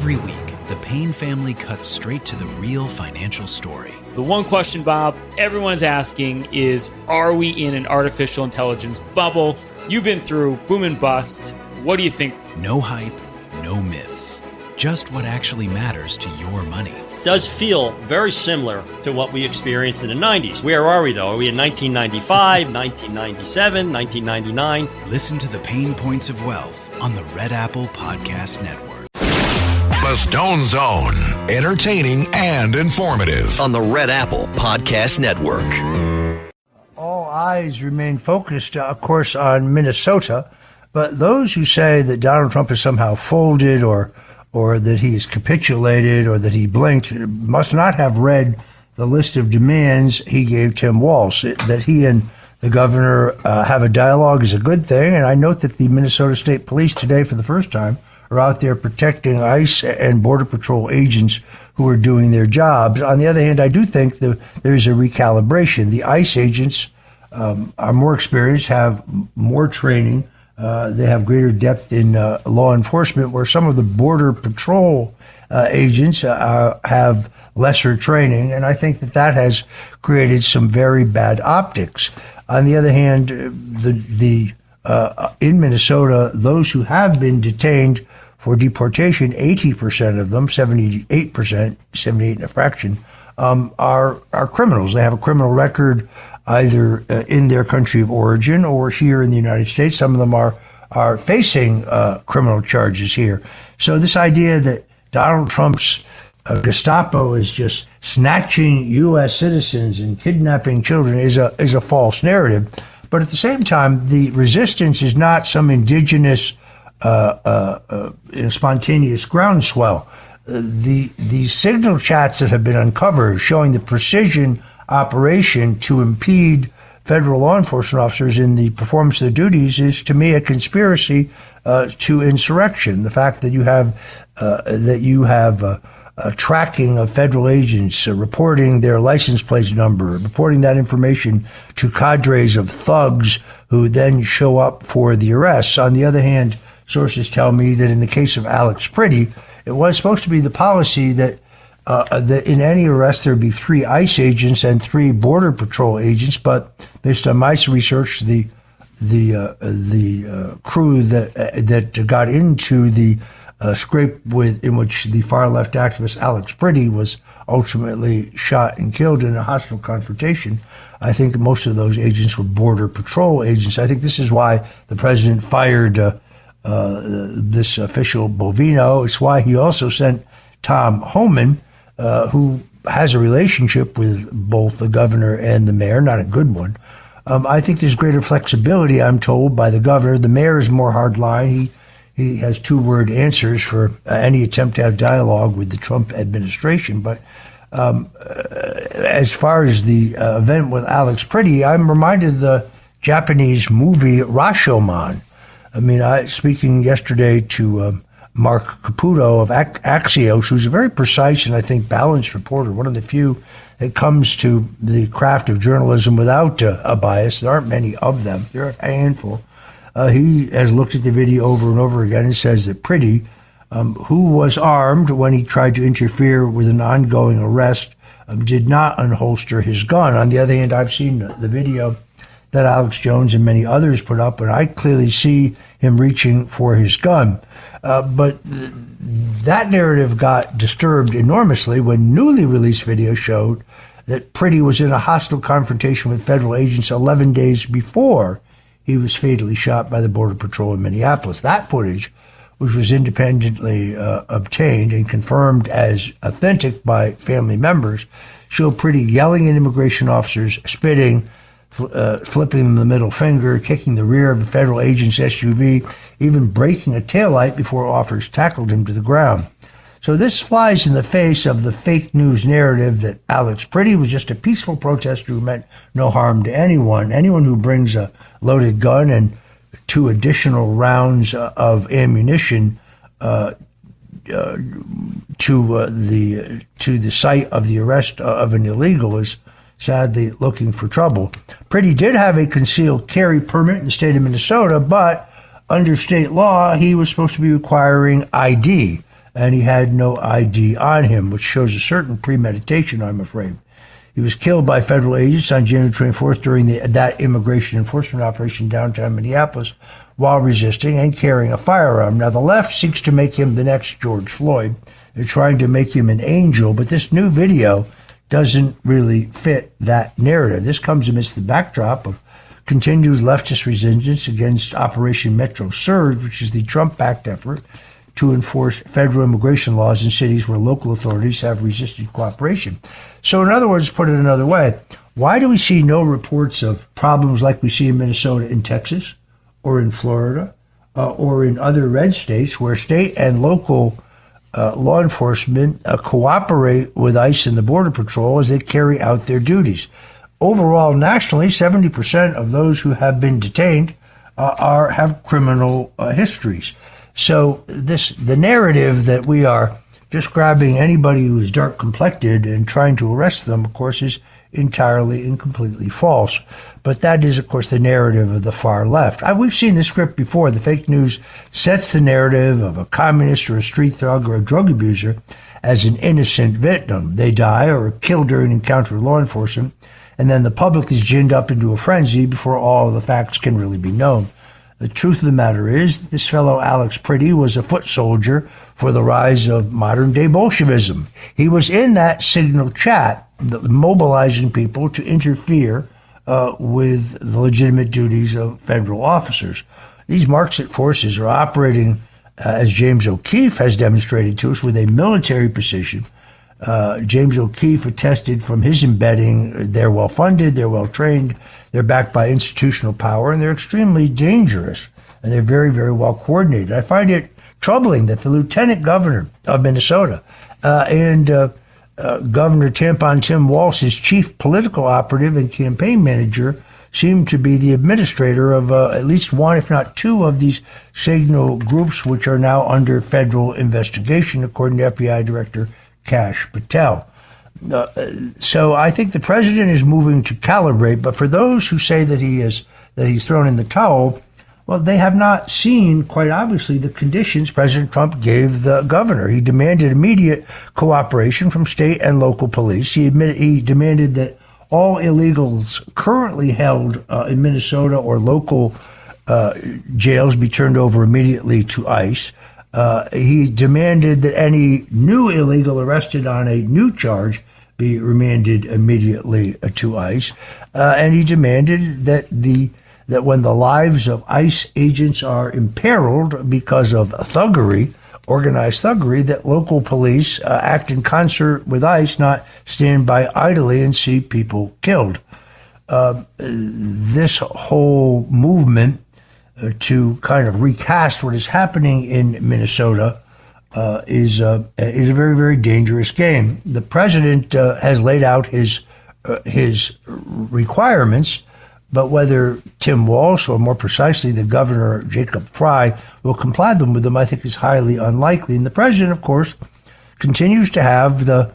Every week, the Payne family cuts straight to the real financial story. The one question, Bob, everyone's asking is, are we in an artificial intelligence bubble? You've been through boom and bust. What do you think? No hype, no myths. Just what actually matters to your money. Does feel very similar to what we experienced in the 90s. Where are we, though? Are we in 1995, 1997, 1999? Listen to the Pain Points of Wealth on the Red Apple Podcast Network. The Stone Zone, entertaining and informative on the Red Apple Podcast Network. All eyes remain focused, of course, on Minnesota, but those who say that Donald Trump has somehow folded or that he has capitulated or that he blinked must not have read the list of demands he gave Tim Walz. That he and the governor have a dialogue is a good thing, and I note that the Minnesota State Police today, for the first time, are out there protecting ICE and Border Patrol agents who are doing their jobs. On the other hand, I do think that there's a recalibration. The ICE agents are more experienced, have more training. They have greater depth in law enforcement, where some of the Border Patrol agents have lesser training. And I think that has created some very bad optics. On the other hand, in Minnesota, those who have been detained for deportation, 80% of them, 78%, 78 and a fraction, are criminals. They have a criminal record either in their country of origin or here in the United States. Some of them are facing criminal charges here. So this idea that Donald Trump's Gestapo is just snatching U.S. citizens and kidnapping children is a false narrative. But at the same time, the resistance is not some indigenous, spontaneous groundswell. The signal chats that have been uncovered showing the precision operation to impede federal law enforcement officers in the performance of their duties is, to me, a conspiracy to insurrection. The fact that you have tracking of federal agents, reporting their license plate number, reporting that information to cadres of thugs who then show up for the arrests. On the other hand, sources tell me that in the case of Alex Pretti, it was supposed to be the policy that in any arrest there would be 3 ICE agents and 3 Border Patrol agents, but based on my research, the crew that got into the scrape in which the far left activist Alex Pretti was ultimately shot and killed in a hostile confrontation, I think most of those agents were Border Patrol agents. I think this is why the president fired this official Bovino. It's why he also sent Tom Homan, who has a relationship with both the governor and the mayor, not a good one. I think there's greater flexibility, I'm told, by the governor. The mayor is more hardline. He has 2-word answers for any attempt to have dialogue with the Trump administration. But as far as the event with Alex Pretti, I'm reminded of the Japanese movie Rashomon. I mean, speaking yesterday to Mark Caputo of Axios, who's a very precise and I think balanced reporter, one of the few that comes to the craft of journalism without a bias. There aren't many of them. There are a handful. He has looked at the video over and over again and says that Pretti, who was armed when he tried to interfere with an ongoing arrest, did not unholster his gun. On the other hand, I've seen the video that Alex Jones and many others put up, and I clearly see him reaching for his gun. But that narrative got disturbed enormously when newly released video showed that Pretti was in a hostile confrontation with federal agents 11 days before he was fatally shot by the Border Patrol in Minneapolis. That footage, which was independently obtained and confirmed as authentic by family members, showed Pretti yelling at immigration officers, spitting, flipping them the middle finger, kicking the rear of a federal agent's SUV, even breaking a taillight before officers tackled him to the ground. So this flies in the face of the fake news narrative that Alex Pretti was just a peaceful protester who meant no harm to anyone. Anyone who brings a loaded gun and 2 additional rounds of ammunition to the site of the arrest of an illegal is sadly looking for trouble. Pretti did have a concealed carry permit in the state of Minnesota, but under state law, he was supposed to be requiring ID. and he had no ID on him, which shows a certain premeditation, I'm afraid. He was killed by federal agents on January 24th during that immigration enforcement operation downtown Minneapolis while resisting and carrying a firearm. Now, the left seeks to make him the next George Floyd. They're trying to make him an angel, but this new video doesn't really fit that narrative. This comes amidst the backdrop of continued leftist resistance against Operation Metro Surge, which is the Trump-backed effort to enforce federal immigration laws in cities where local authorities have resisted cooperation. So in other words, put it another way, why do we see no reports of problems like we see in Minnesota, in Texas, or in Florida, or in other red states where state and local law enforcement cooperate with ICE and the Border Patrol as they carry out their duties? Overall, nationally, 70% of those who have been detained have criminal histories. So the narrative that we are just grabbing anybody who is dark complected and trying to arrest them, of course, is entirely and completely false. But that is, of course, the narrative of the far left. We've seen this script before. The fake news sets the narrative of a communist or a street thug or a drug abuser as an innocent victim. They die or are killed during an encounter with law enforcement, and then the public is ginned up into a frenzy before all of the facts can really be known. The truth of the matter is that this fellow Alex Pretti was a foot soldier for the rise of modern-day Bolshevism. He was in that signal chat, mobilizing people to interfere with the legitimate duties of federal officers. These Marxist forces are operating, as James O'Keefe has demonstrated to us, with a military precision. James O'Keefe attested from his embedding, they're well-funded, they're well-trained, they're backed by institutional power, and they're extremely dangerous, and they're very, very well-coordinated. I find it troubling that the lieutenant governor of Minnesota and Governor Tampon Tim Walz, his chief political operative and campaign manager, seem to be the administrator of at least one, if not two, of these signal groups, which are now under federal investigation, according to FBI Director Kash Patel. So I think the president is moving to calibrate, but for those who say that he's thrown in the towel, well, they have not seen, quite obviously, the conditions President Trump gave the governor. He demanded immediate cooperation from state and local police. He demanded that all illegals currently held in Minnesota or local jails be turned over immediately to ICE. He demanded that any new illegal arrested on a new charge be remanded immediately to ICE. And he demanded that when the lives of ICE agents are imperiled because of thuggery, organized thuggery, that local police act in concert with ICE, not stand by idly and see people killed. This whole movement to kind of recast what is happening in Minnesota is a very, very dangerous game. The president has laid out his requirements, but whether Tim Walz or more precisely the governor Jacob Fry will comply with them, I think is highly unlikely. And the president, of course, continues to have the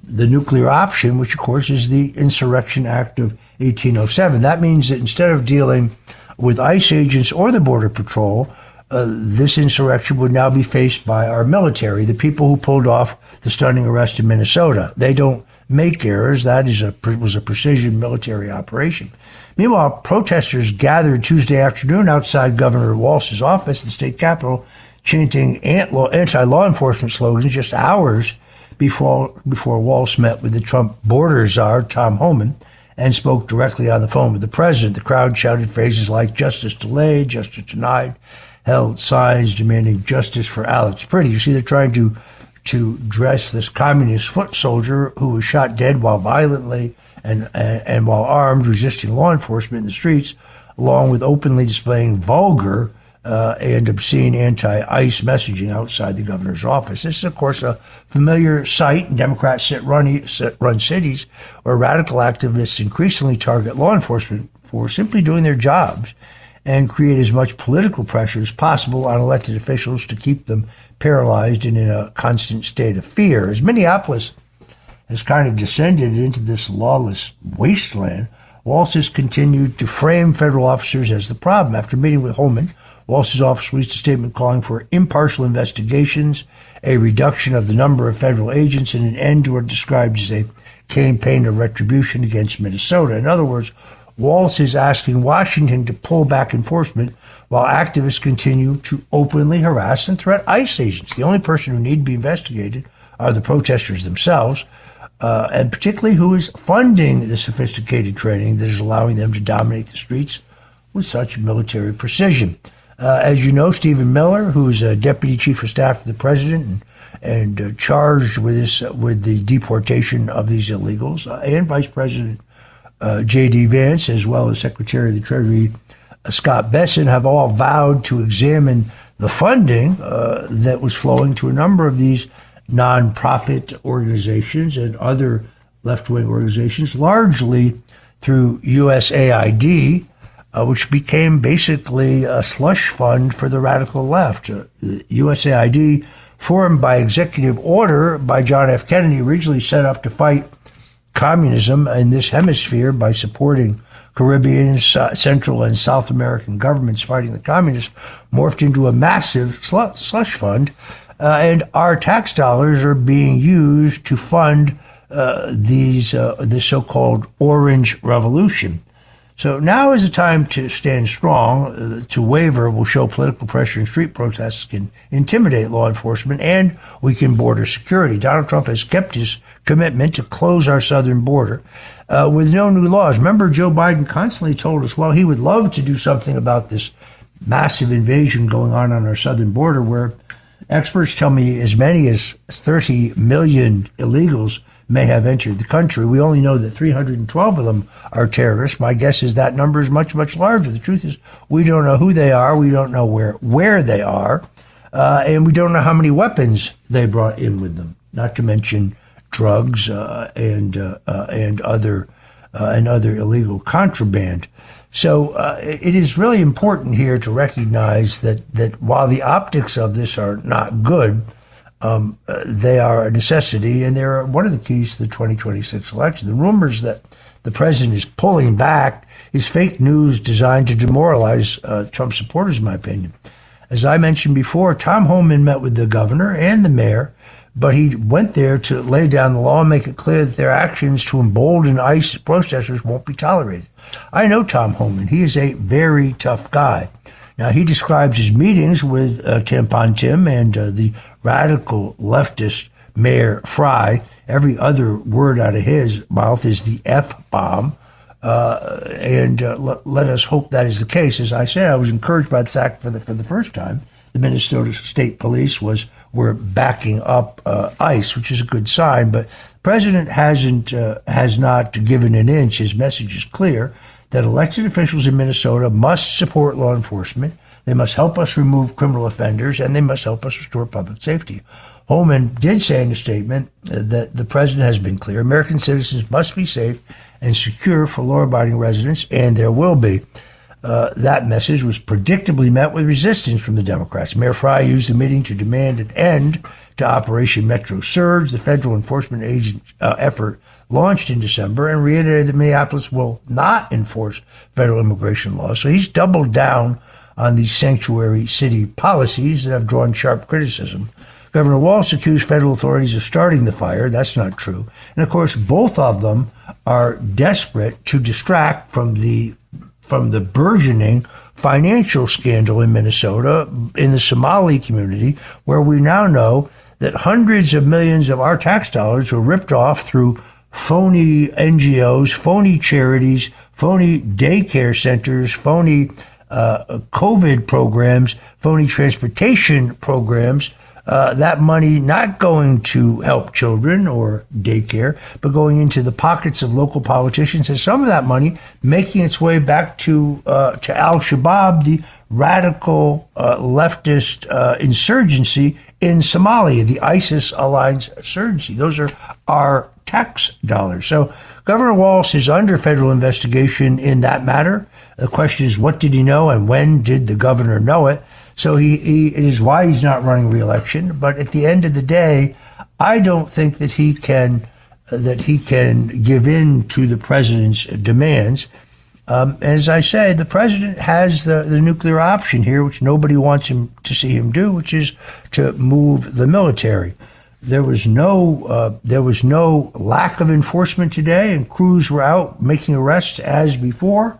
nuclear option, which of course is the Insurrection Act of 1807. That means that instead of dealing with ICE agents or the Border Patrol, this insurrection would now be faced by our military, the people who pulled off the stunning arrest in Minnesota. They don't make errors. That was a precision military operation. Meanwhile, protesters gathered Tuesday afternoon outside Governor Walz's office, the state capitol, chanting anti-law enforcement slogans just hours before Walz met with the Trump border czar, Tom Homan, and spoke directly on the phone with the president. The crowd shouted phrases like justice delayed, justice denied, held signs demanding justice for Alex Pretti. You see, they're trying to dress this communist foot soldier who was shot dead while violently and while armed, resisting law enforcement in the streets, along with openly displaying vulgar and obscene anti-ICE messaging outside the governor's office. This is, of course, a familiar sight in Democrat-run cities where radical activists increasingly target law enforcement for simply doing their jobs and create as much political pressure as possible on elected officials to keep them paralyzed and in a constant state of fear. As Minneapolis has kind of descended into this lawless wasteland, Walz has continued to frame federal officers as the problem. After meeting with Homan, Walz's office released a statement calling for impartial investigations, a reduction of the number of federal agents, and an end to what described as a campaign of retribution against Minnesota. In other words, Walz is asking Washington to pull back enforcement while activists continue to openly harass and threat ICE agents. The only person who need to be investigated are the protesters themselves, and particularly who is funding the sophisticated training that is allowing them to dominate the streets with such military precision. As you know, Stephen Miller, who is a deputy chief of staff to the president and charged with the deportation of these illegals, and Vice President J.D. Vance, as well as Secretary of the Treasury Scott Bessent, have all vowed to examine the funding that was flowing to a number of these nonprofit organizations and other left-wing organizations, largely through USAID, which became basically a slush fund for the radical left. USAID, formed by executive order by John F. Kennedy, originally set up to fight communism in this hemisphere by supporting Caribbean, Central, and South American governments fighting the communists, morphed into a massive slush fund, and our tax dollars are being used to fund this so-called Orange Revolution. So now is the time to stand strong. To waver will show political pressure and street protests can intimidate law enforcement and weaken border security. Donald Trump has kept his commitment to close our southern border with no new laws. Remember, Joe Biden constantly told us, well, he would love to do something about this massive invasion going on our southern border, where experts tell me as many as 30 million illegals may have entered the country. We only know that 312 of them are terrorists. My guess is that number is much, much larger. The truth is, we don't know who they are. We don't know where they are. And we don't know how many weapons they brought in with them, not to mention drugs and other illegal contraband. So it is really important here to recognize that while the optics of this are not good, they are a necessity, and they're one of the keys to the 2026 election. The rumors that the president is pulling back is fake news designed to demoralize Trump supporters, in my opinion. As I mentioned before, Tom Homan met with the governor and the mayor, but he went there to lay down the law and make it clear that their actions to embolden ICE protesters won't be tolerated. I know Tom Homan. He is a very tough guy. Now, he describes his meetings with Tampon Tim and the radical leftist Mayor Fry. Every other word out of his mouth is the F-bomb. Let us hope that is the case. As I said, I was encouraged by the fact for the first time the Minnesota State Police were backing up ICE, which is a good sign. But the president has not given an inch. His message is clear that elected officials in Minnesota must support law enforcement. They must help us remove criminal offenders, and they must help us restore public safety. Homan did say in a statement that the president has been clear. American citizens must be safe and secure for law-abiding residents, and there will be. That message was predictably met with resistance from the Democrats. Mayor Fry used the meeting to demand an end to Operation Metro Surge, the federal enforcement agent effort launched in December, and reiterated that Minneapolis will not enforce federal immigration laws. So he's doubled down on these sanctuary city policies that have drawn sharp criticism. Governor Walz accused federal authorities of starting the fire. That's not true. And of course, both of them are desperate to distract from the burgeoning financial scandal in Minnesota, in the Somali community, where we now know that hundreds of millions of our tax dollars were ripped off through phony NGOs, phony charities, phony daycare centers, phony COVID programs, phony transportation programs, that money not going to help children or daycare, but going into the pockets of local politicians, and some of that money making its way back to Al-Shabaab, the radical leftist insurgency in Somalia, the ISIS-aligned insurgency. Those are our tax dollars. So Governor Walz is under federal investigation in that matter. The question is, what did he know and when did the governor know it? So it is why he's not running re-election. But at the end of the day, I don't think that he can give in to the president's demands. As I say, the president has the nuclear option here, which nobody wants him to see him do, which is to move the military. There was no lack of enforcement today, and crews were out making arrests as before.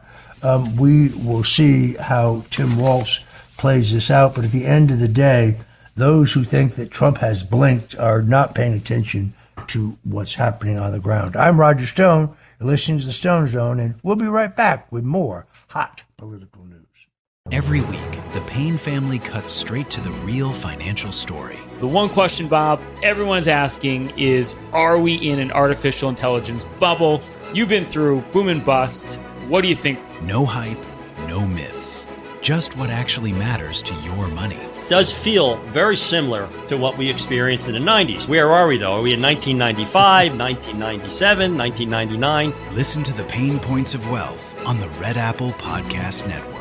We will see how Tim Walz plays this out. But at the end of the day, those who think that Trump has blinked are not paying attention to what's happening on the ground. I'm Roger Stone. You're listening to the Stone Zone, and we'll be right back with more hot political news. Every week, the Payne family cuts straight to the real financial story. The one question, Bob, everyone's asking is, are we in an artificial intelligence bubble? You've been through boom and bust. What do you think? No hype, no myths. Just what actually matters to your money. Does feel very similar to what we experienced in the 90s. Where are we, though? Are we in 1995, 1997, 1999? Listen to the Pain Points of Wealth on the Red Apple Podcast Network.